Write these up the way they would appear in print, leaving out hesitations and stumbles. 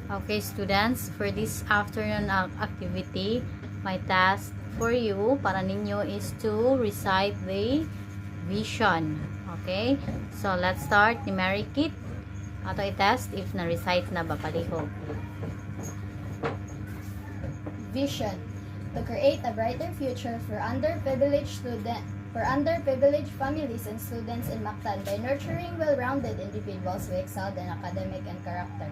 Okay, students, for this afternoon activity, my task for you, para ninyo, is to recite the vision. Okay? So, let's start. Numeric it. Ato i-test if na-recite na ba palihog. Vision: to create a brighter future for underprivileged families and students in Mactan by nurturing well-rounded individuals who excelled in academic and character.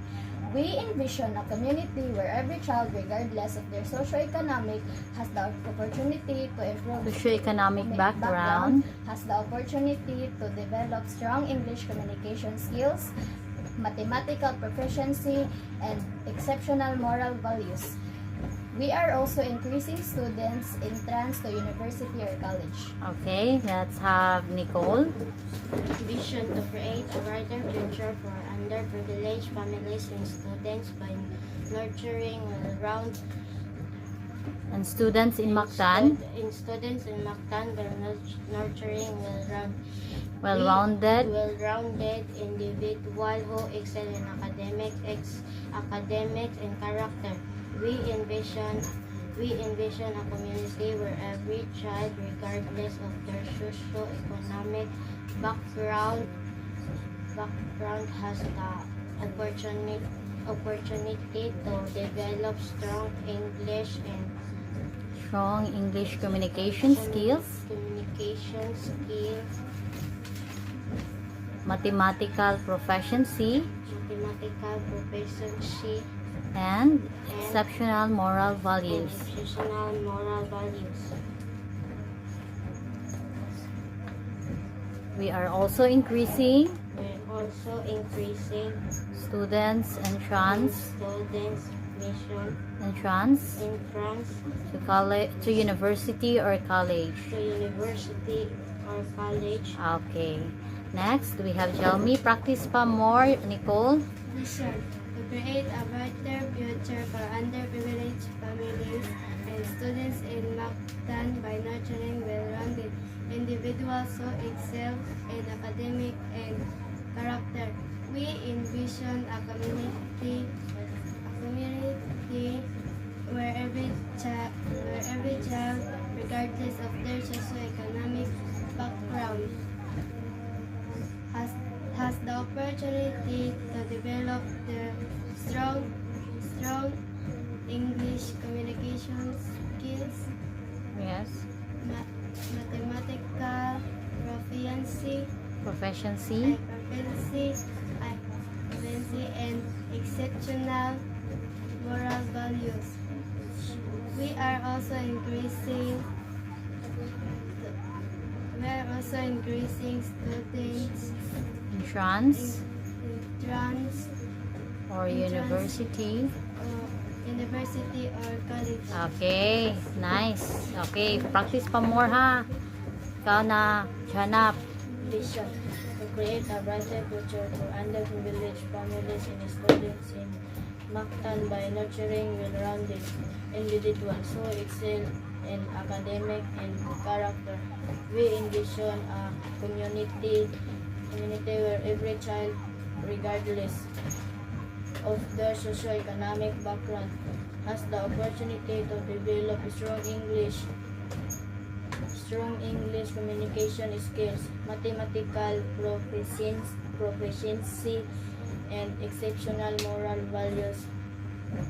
We envision a community where every child, regardless of their socioeconomic, has the opportunity to improve Socioeconomic background, has the opportunity to develop strong English communication skills, mathematical proficiency, and exceptional moral values. We are also increasing students' entrance to university or college. Okay, let's have Nicole. Vision: to create a brighter future for underprivileged families and students by nurturing well-rounded And students in Mactan, students in Mactan by nurturing well-rounded, individual who excel in academics and character. We envision a community where every child, regardless of their socio-economic background, has the opportunity to develop strong English communication skills, mathematical proficiency, and exceptional moral values. We are also increasing students' entrance to university or college. Okay. Next, we have Jelmy. Practice pa more, Nicole. Vision: to create a brighter future for underprivileged families and students in Mactan by nurturing well-rounded individuals who excel in academic and character. We envision a community where every child, regardless of their socioeconomic background, has the opportunity to develop their strong English communication skills, Yes. mathematical Proficiency. proficiency, and exceptional moral values. We are also increasing students' Entrance entrance or university. university or college. Okay, nice. Okay, practice pa more ha. Ikaw na, Janap. Vision: to create a brighter future for underprivileged families and students in Mactan by nurturing well-rounded individuals who excel in academic and character. We envision a community where every child, regardless of their socio-economic background, has the opportunity to develop strong English communication skills, mathematical proficiency, and exceptional moral values.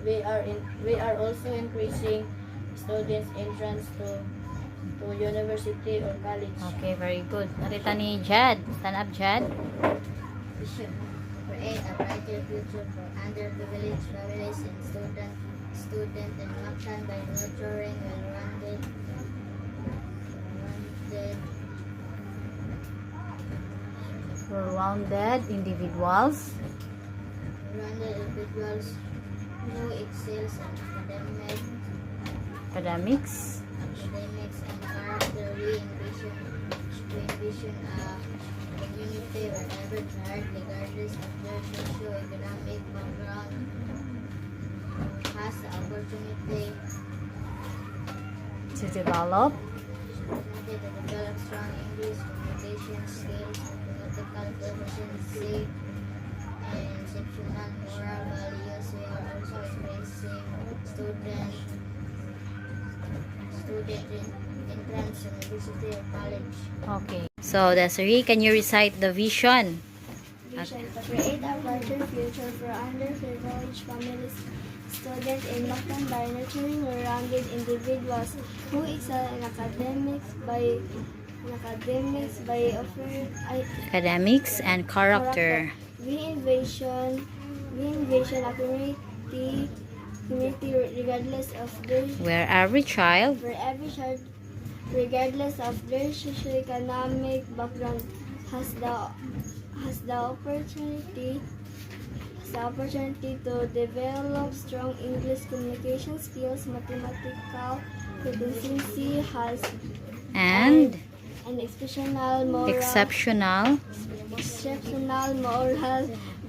We are also increasing students' entrance to university or college. Okay, very good. Narita ni Jed. Stand up, Jed. Vision: to create a brighter future for underprivileged families and students in Mactan by nurturing well-rounded Individuals. who excels in Academics. and character. We envision a community where every child, regardless of their socio-economic background, has the opportunity To develop strong English communication skills, mathematical proficiency, and exceptional moral values. We are student in entrance university or college. Okay. So, Desiree, can you recite the vision? Vision to create a brighter future for underprivileged families, students in Mactan by nurturing well-rounded individuals who excel in academics by offering Academics and character. We envision a community regardless of their Where every child where every child, regardless of their socioeconomic background, has the opportunity to develop strong English communication skills, mathematical proficiency, has and an exceptional moral exceptional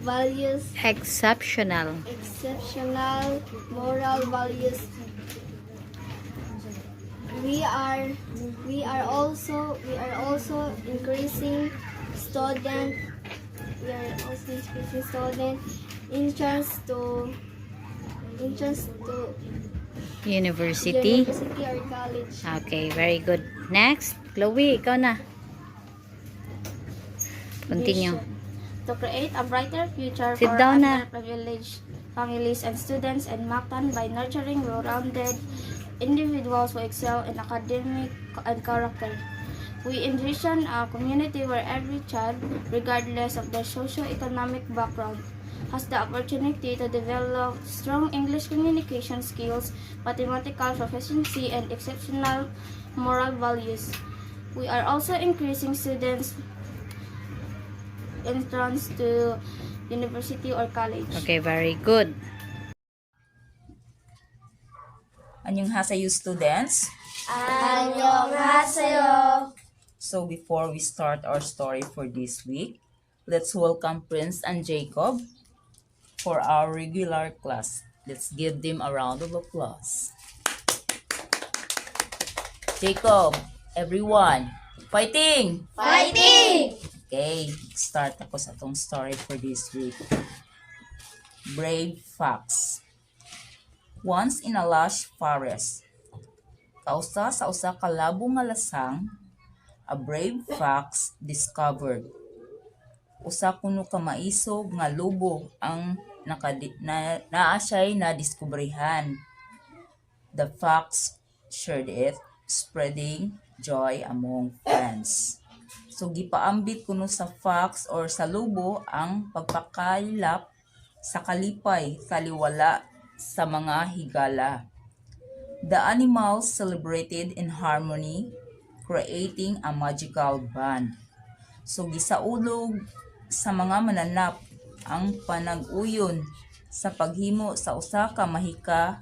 values. exceptional Exceptional moral values. We are also increasing student entrance to university. university or college. Okay, very good. Next, Chloe, ikaw na. Continue. Vision. To create a brighter future Sit for down na. underprivileged families and students in Mactan by nurturing well-rounded individuals who excel in academic and character. We envision a community where every child, regardless of their socio-economic background, has the opportunity to develop strong English communication skills, mathematical proficiency, and exceptional moral values. We are also increasing students' entrance to university or college. Okay, very good. 안녕하세요, students. 안녕하세요. So before we start our story for this week, let's welcome Prince and Jacob for our regular class. Let's give them a round of applause. Jacob, everyone, fighting! Fighting! Okay, start ako sa atong story for this week. Brave Fox. Once in a lush forest, kausa sa usa ka labo nga lasang, a brave fox discovered. Usa kuno ka maisog nga lobo ang naa siya'y nadiskubrehan. The fox shared it, spreading joy among friends. So gipaambit kuno sa fox or sa lobo ang pagpakaylap sa kalipay taliwala sa mga higala. The animals celebrated in harmony, creating a magical band. So gisaulog sa mga mananap ang panag-uyon sa paghimo sa usa ka mahika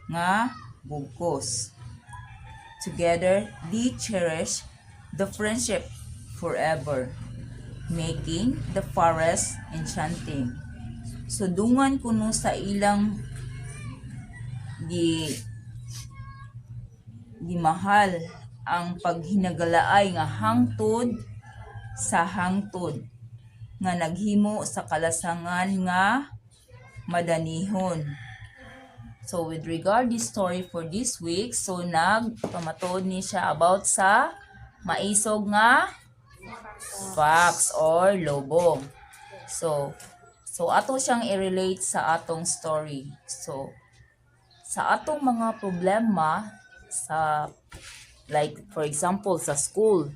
nga bugkos. Together, they cherish the friendship forever, making the forest enchanting. So dungan kuno sa ilang gimahal ang paghinagalaay nga hangtod sa hangtod nga naghimo sa kalasangan nga madanihon. So with regard this story for this week, so nagpamatod ni siya about sa maisog nga fox or lobo. So ato siyang i-relate sa atong story. So sa atong mga problema sa like for example sa school.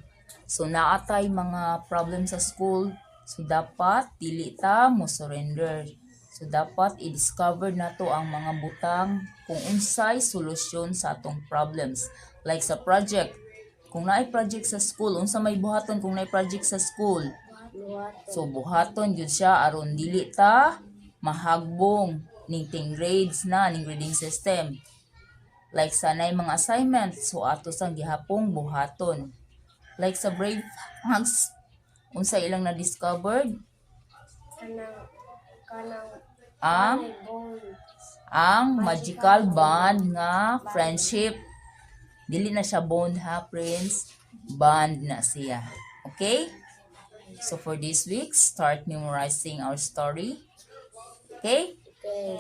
So naatay mga problem sa school. So dapat dili ta mo surrender. So dapat i-discover nato ang mga butang kung unsay solusyon sa atong problems. Like sa project. Kung naay project sa school, unsa may buhaton kung naay project sa school? So buhaton gyud siya aron dili ta mahagbong ning grades na ning grading system. Like sa nay mga assignment, so ato sang gihapong buhaton. Like sa Brave Fox, unsa ilang na discovered? Ang magical bond nga friendship. Dili na siya bond ha, Prince. Bond na siya. Okay? So for this week, start memorizing our story. Okay? Okay.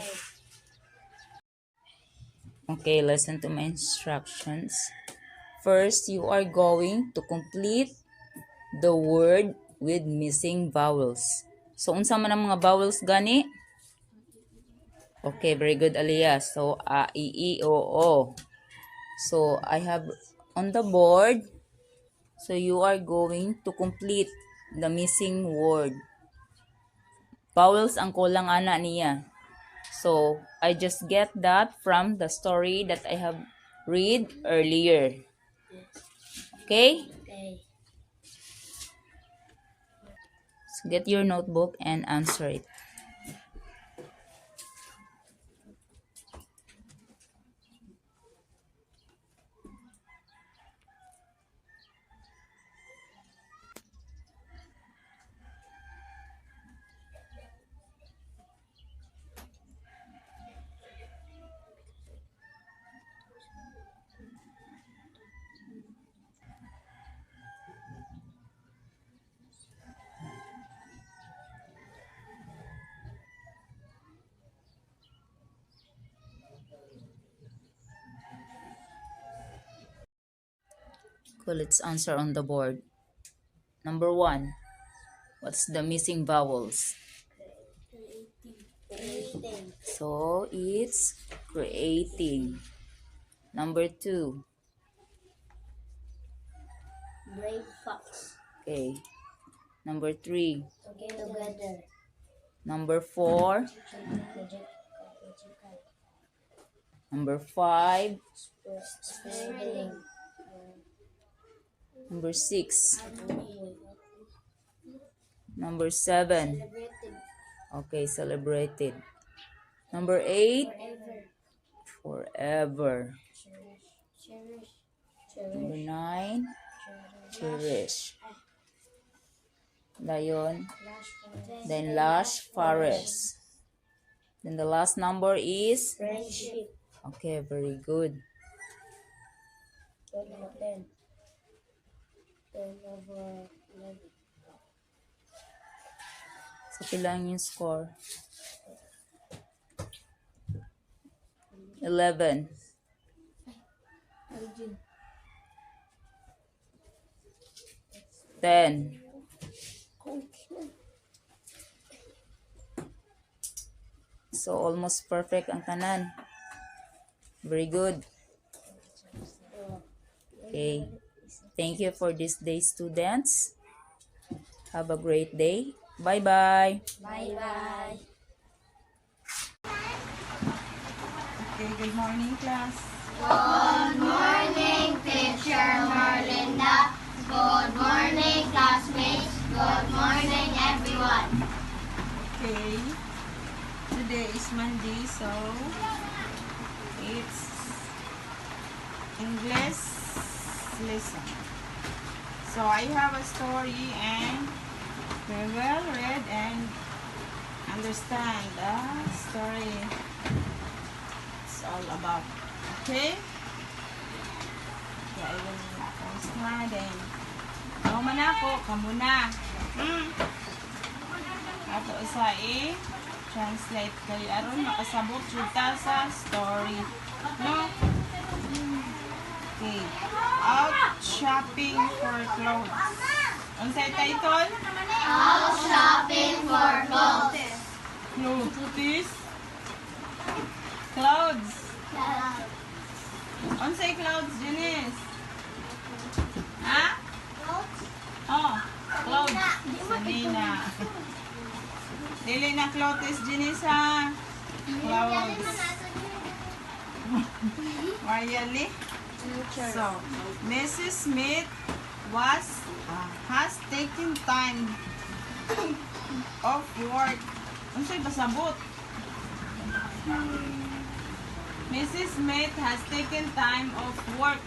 Okay, listen to my instructions. First, you are going to complete the word with missing vowels. So, unsa man ang mga vowels gani? Okay, very good, Aliyah. So, a, I, o. So, I have on the board. So, you are going to complete the missing word. Vowels ang kulang ana niya. So, I just get that from the story that I have read earlier. Okay? Okay. So, get your notebook and answer it. So, let's answer on the board. Number 1. What's the missing vowels? Creating. So, it's creating. Number 2. Brave fox. Okay. Number 3. Together. Number 4. Number 5. Spreading. Number 6. Number 7. Okay, celebrated. Number 8. Forever. Number 9. Cherish. Lion. Then lush forest. Then the last number is? Friendship. Okay, very good. 10. 10 over 11. So, kailangan yung score. 11. 10. So, almost perfect ang tanan. Very good. Okay. Thank you for this day, students. Have a great day. Bye-bye. Bye-bye. Okay, good morning, class. Good morning, Teacher Marlinda. Good morning, classmates. Good morning, everyone. Okay. Today is Monday, so it's English lesson. So I have a story and we will read and understand the story it's all about. Okay? Kaya I will post na then. Ako man ako, kamuna. Ato sa translate kay aron makasabot jud ta sa story. No? Okay. Out shopping for clothes. Unsay title? Out shopping for clothes. Clothes. Clouds. Unsay clouds, Janice? Ha? Oh, clouds. Sanina. Dili na clothes, Janice, ha? Clouds. Mariali? So, Mrs. Smith has taken time off work. Unsay pasabot? Mrs. Smith has taken time off work.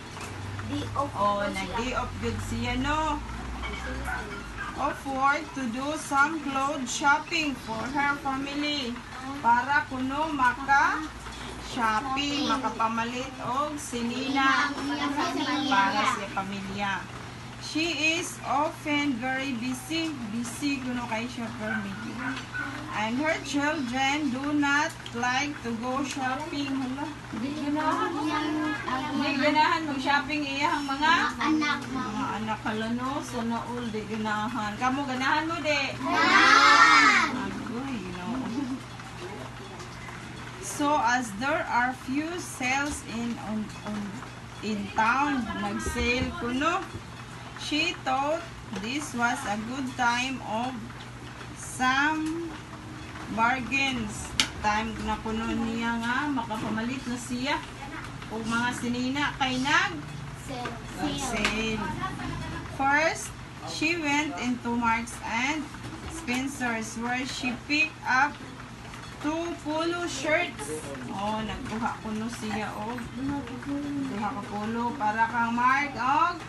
Oh, nag-day off good siya, no? Off work to do some clothes shopping for her family. Para kuno shopping, makapamalit og sinina para sa pamilya. She is often very busy. Busy kuno kay siya per medyo. And her children do not like to go shopping. Hala. Di ganahan mag-shopping iyang mga anak hala no. Sana all di ganahan. Kamu ganahan mo di? Agoy, no. So as there are few sales in town, nag-sale kuno. She thought this was a good time of some bargains. Time na kuno niya nga makapamalit na siya o mga sinina kay nag-sale. First, she went into Marks and Spencer's where she picked up 2 polo shirts. Oh, nagduha kuno siya og duha ka polo para kang Mark og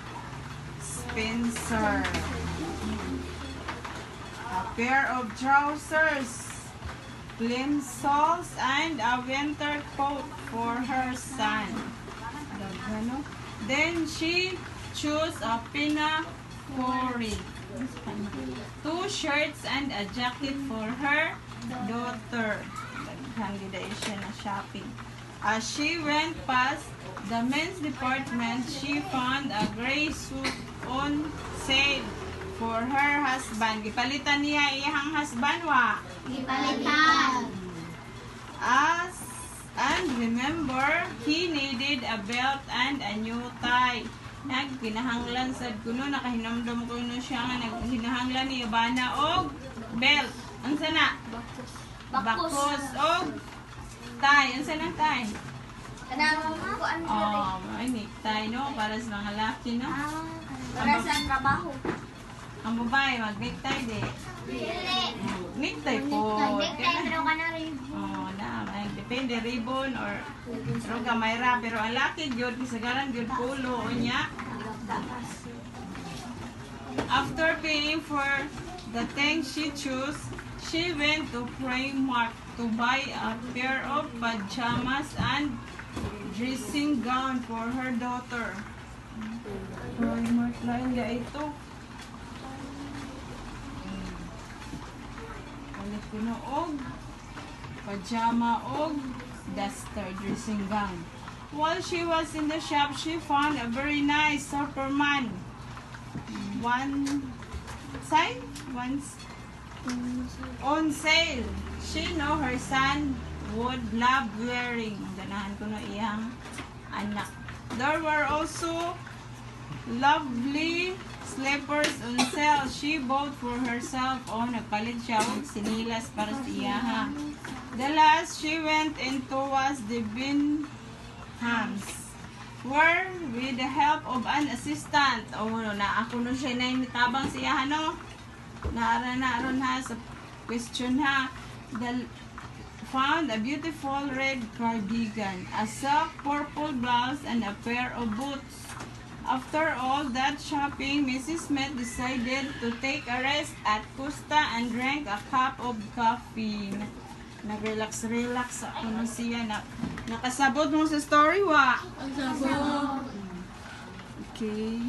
Spencer. A pair of trousers, plimsolls, and a winter coat for her son. Then she chose a pinafore, 2 shirts and a jacket for her daughter. Daghang gid siya na shopping. As she went past the men's department, she found a gray suit on sale for her husband. Gipalitan niya iyang husband wa. And remember, he needed a belt and a new tie. Nagkinahanglan sad kuno, nakahinamdam ko no siya nga nagkinahanglan ni Ibana og belt. Unsa na? Bakos og tie. Unsa na tie? Oh, may necktie no para sa mga laki no. Para sa trabaho. Ang babae mag-necktie di. Necktie po. Pero ka na rin. Oh, na, depende ribbon or pero gamay ra pero ang laki gyud kisagaran gyud polo unya. After paying for the things she chose, she went to Primark to buy a pair of pajamas and dressing gown for her daughter. Primark line ga ito. Palit ko na og pajama og duster dressing gown. While she was in the shop, she found a very nice Superman. On sale. She know her son would love wearing. Ganahan ko na iyang anak. There were also lovely slippers on sale. She bought for herself. Oh, nagpalit siya og sinilas para sa iyaha. The last she went into was the Binhams, where with the help of an assistant. Oh, na ako no siya na initabang siya no. Naron ha sa question ha. Found a beautiful red cardigan, a soft purple blouse, and a pair of boots. After all that shopping, Mrs. Smith decided to take a rest at Costa and drank a cup of coffee. Nag-relax ako no siya. Nakasabot mo sa story wa? Okay.